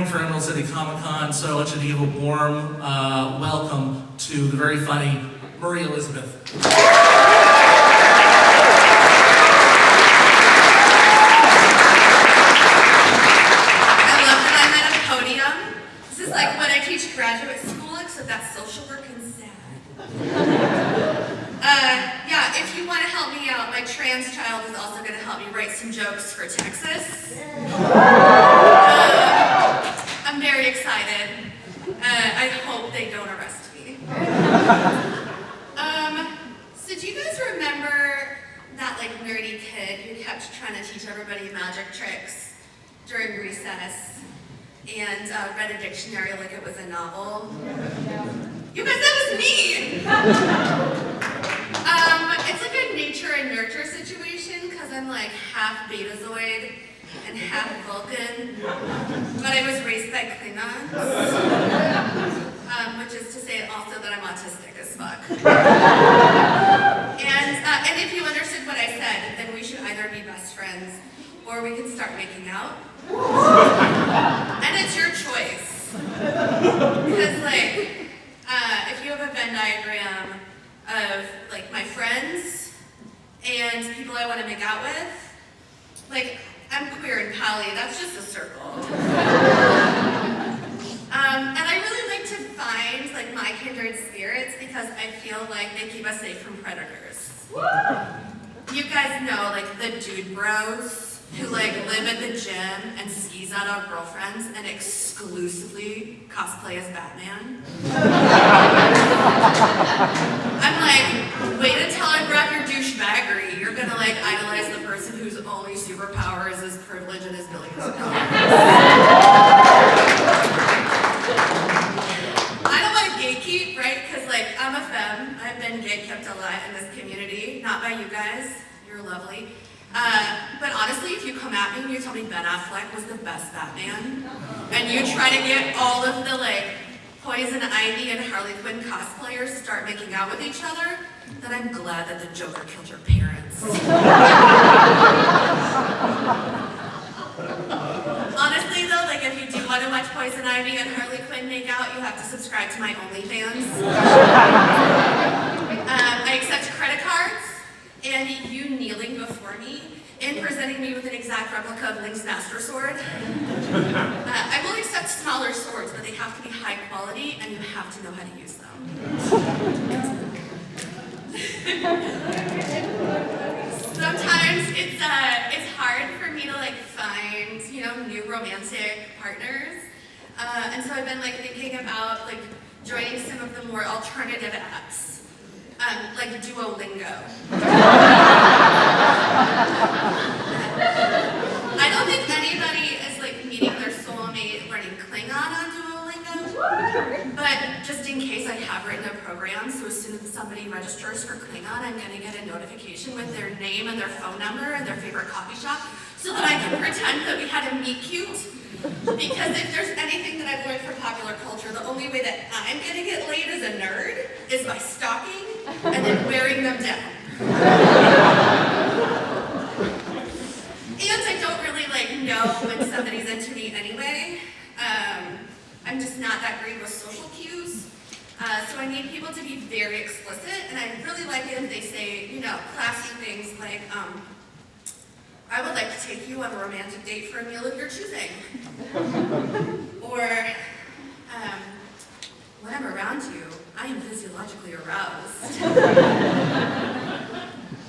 performing for Emerald City Comic Con, so I want you to give a warm welcome to the very funny Marie Elizabeth. Like when I teach graduate school, except that's social work and sad. Yeah, if you want to help me out, my trans child is also going to help me write some jokes for Texas. I'm very excited. I hope they don't arrest me. So do you guys remember that like nerdy kid who kept trying to teach everybody magic tricks during recess? And read a dictionary like it was a novel. You guys, that was me! It's like a nature and nurture situation, because I'm like half Betazoid and half Vulcan, but I was raised by Klingons, which is to say also that I'm autistic as fuck. And if you understood what I said, then we should either be best friends, or we can start making out. And it's your choice. Because like, if you have a Venn diagram of like my friends and people I want to make out with, like I'm queer and poly, that's just a circle. And I really like to find like my kindred spirits because I feel like they keep us safe from predators. You guys know like the dude bros who like live at the gym and skis out on girlfriends and exclusively cosplay as Batman. I'm like, wait until I grab your douchebaggery. You're gonna like idolize the person whose only superpower is his privilege and his millions of dollars. I don't want to gatekeep, right? Because like I'm a femme. I've been gatekept a lot in this community, not by you guys. You're lovely. But honestly, if you come at me and you tell me Ben Affleck was the best Batman, and you try to get all of the like Poison Ivy and Harley Quinn cosplayers to start making out with each other, then I'm glad that the Joker killed your parents. Honestly though, like if you do want to watch Poison Ivy and Harley Quinn make out, you have to subscribe to my OnlyFans. I accept credit cards. And you kneeling before me and presenting me with an exact replica of Link's Master Sword. I will accept smaller swords, but they have to be high quality and you have to know how to use them. Sometimes it's hard for me to like find, new romantic partners. And so I've been like thinking about like joining some of the more alternative apps. Like Duolingo. I don't think anybody is like meeting their soulmate learning Klingon on Duolingo, but just in case I have written a program, so as soon as somebody registers for Klingon, I'm gonna get a notification with their name and their phone number and their favorite coffee shop, so that I can pretend that we had a meet cute. Because if there's anything that I've learned from popular culture, the only way that I'm gonna get laid as a nerd is by stalking and then wearing them down. And I don't really know when somebody's into me anyway. I'm just not that great with social cues. So I need people to be very explicit, and I really like it if they say, classy things like, I would like to take you on a romantic date for a meal of your choosing. Or, when I'm around you, I am physiologically aroused.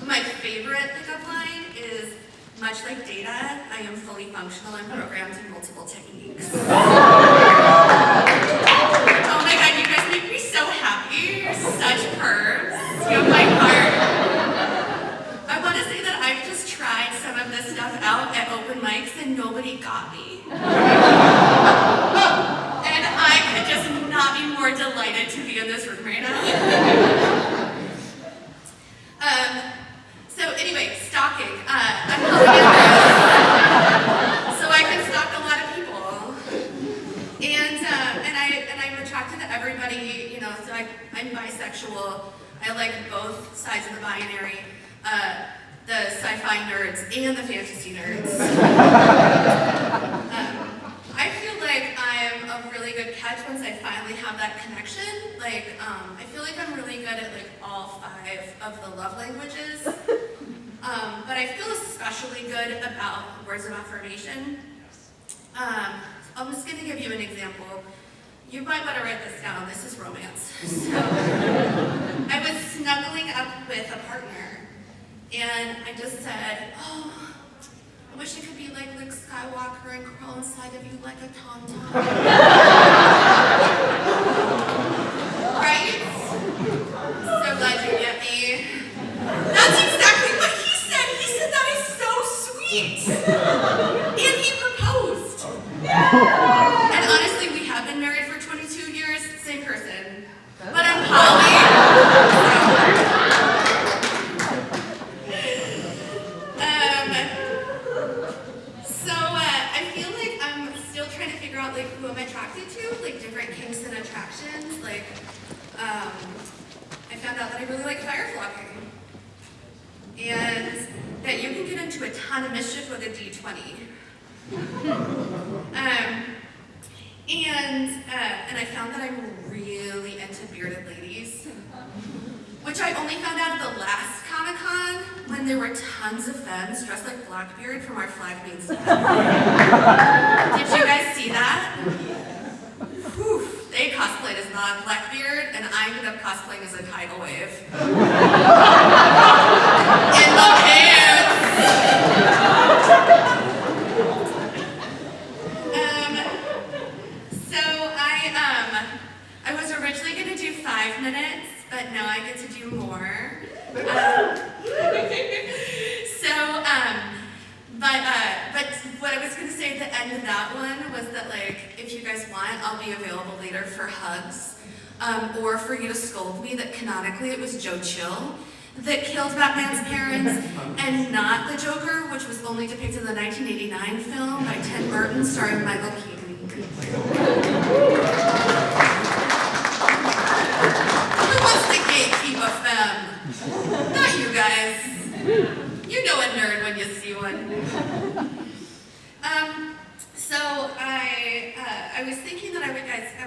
My favorite pickup line is, much like data, I am fully functional and programmed in multiple techniques. Oh my god, you guys make me so happy. You're such pervs. You have my heart. I want to say that I've just tried some of this stuff out at open mics and nobody got me. And I could just not be more delighted to be in this room right now. So anyway, stalking. I'm calling it this. So I can stalk a lot of people. And I'm attracted to everybody, so I'm bisexual. I like both sides of the binary. The sci-fi nerds and the fantasy nerds. I feel like a really good catch once I finally have that connection. Like, I feel like I'm really good at like all 5 of the love languages. But I feel especially good about words of affirmation. I'm just gonna give you an example. You might want to write this down. This is romance. So, I was snuggling up with a partner, and I just said, "Oh, I wish I could be like Luke Skywalker and crawl inside of you like a tauntaun." Right? So glad you get me. That's exactly what he said. He said that is so sweet. And he proposed. And honestly, we have been married for 22 years, same person. But I'm poly. I feel like I'm still trying to figure out like who I'm attracted to, like different kinks and attractions. Like, I found out that I really like fire flocking. And that you can get into a ton of mischief with a D20. And I found that I'm really into bearded ladies, which I only found out at the last Comic-Con when there were tons of femmes dressed like Blackbeard from our flag means. Did you guys see that? Whew, they cosplayed as non-Blackbeard, and I ended up cosplaying as a tidal wave. In the I was originally going to do 5 minutes, but now I get to do more. But what I was going to say at the end of that one was that, like, if you guys want, I'll be available later for hugs, or for you to scold me that canonically it was Joe Chill that killed Batman's parents, and not the Joker, which was only depicted in the 1989 film by Tim Burton starring Michael Keaton. Who wants to gatekeep a femme? Not you guys. You know a nerd when you see one. So I was thinking that I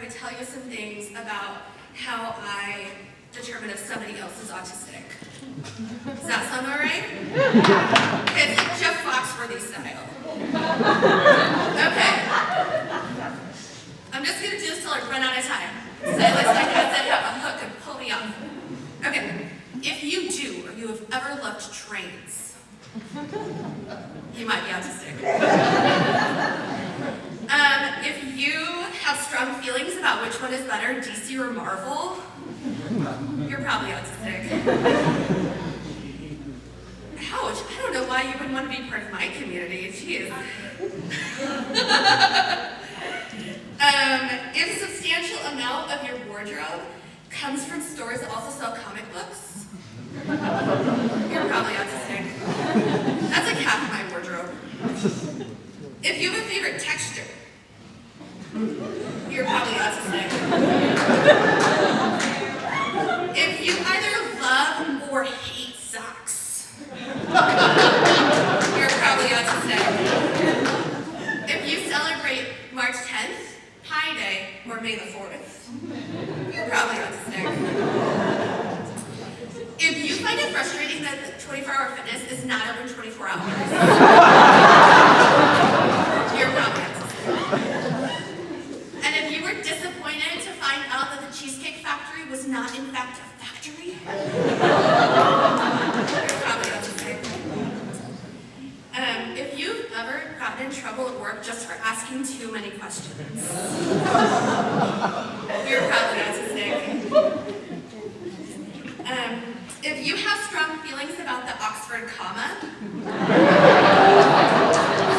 would tell you some things about how I determine if somebody else is autistic. Does that sound all right? Okay, it's like Jeff Foxworthy style. Okay. I'm just gonna do this till I run out of time. So it looks like I said have a hook and pull me off. Okay. If you do, or you have ever loved trains, you might be autistic. If you have strong feelings about which one is better, DC or Marvel, you're probably autistic. Ouch, I don't know why you wouldn't want to be part of my community, jeez. If a substantial amount of your wardrobe comes from stores that also sell comic books, you're probably autistic. That's like half of my wardrobe. If you have a favorite texture, you're probably autistic. If you either love or hate socks, you're probably autistic. If you celebrate March 10th, Pi Day, or May the 4th, you're probably autistic. If you find it frustrating that 24-hour fitness is not open 24 hours, you're probably autistic. And if you were disappointed to find out that the Cheesecake Factory was not in fact a factory, you're probably autistic. If you've ever gotten in trouble at work just for asking too many questions, you're probably autistic. If you have strong feelings about the Oxford comma,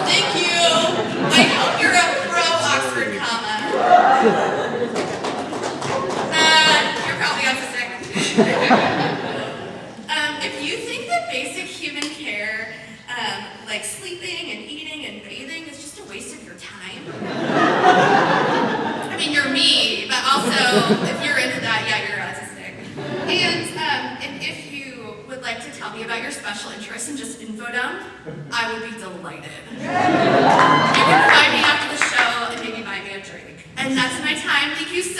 thank you. I hope you're a pro Oxford comma. You're probably autistic. If you think that basic human care, like sleeping and eating and bathing, is just a waste of your time, I mean, you're me, but also, if you're into that, yeah, you're autistic. And if you would like to tell me about your special interests and just info dump, I would be delighted. You can find me after the show and maybe buy me a drink. break. And that's my time. Thank you so